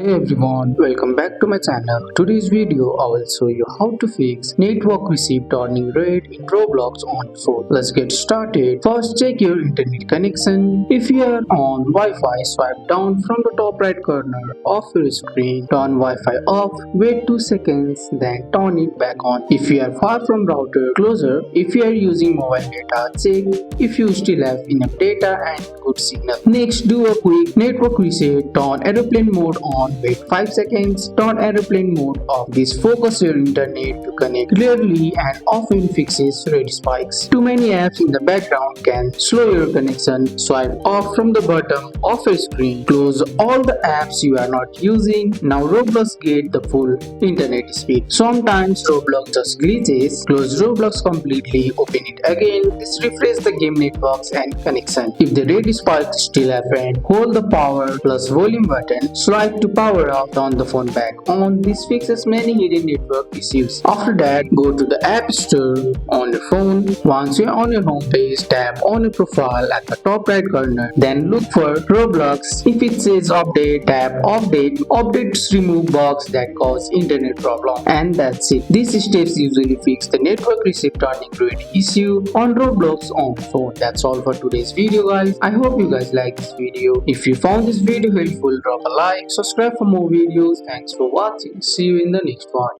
Hey everyone, welcome back to my channel. Today's video I will show you how to fix network receive turning red in Roblox on phone. Let's get started. First check your internet connection. If you are on Wi-Fi, swipe down from the top right corner of your screen. Turn Wi-Fi off, wait 2 seconds, then turn it back on. If you are far from router, closer. If you are using mobile data, check if you still have enough data and good signal. Next, do a quick network reset. Turn airplane mode on, wait 5 seconds, turn airplane mode off. This focuses your internet to connect clearly and often fixes red spikes. Too many apps in the background can slow your connection. Swipe off from the bottom of your screen. Close all the apps you are not using. Now Roblox get the full internet speed. Sometimes Roblox just glitches. Close Roblox completely, open it again. This refresh the game networks and connection. If the red spike still happen, hold the power plus volume button. Swipe to power off, turn the phone back on. This fixes many hidden network issues. After that, go to the App Store on your phone. Once you're on your home page, tap on your profile at the top right corner. Then look for Roblox. If it says update, tap update. Updates remove bugs that cause internet problem. And that's it. These steps usually fix the network receive turning red issue on Roblox on phone. That's all for today's video, guys. I hope you guys like this video. If you found this video helpful, drop a like, subscribe for more videos. Thanks for watching. See you in the next one.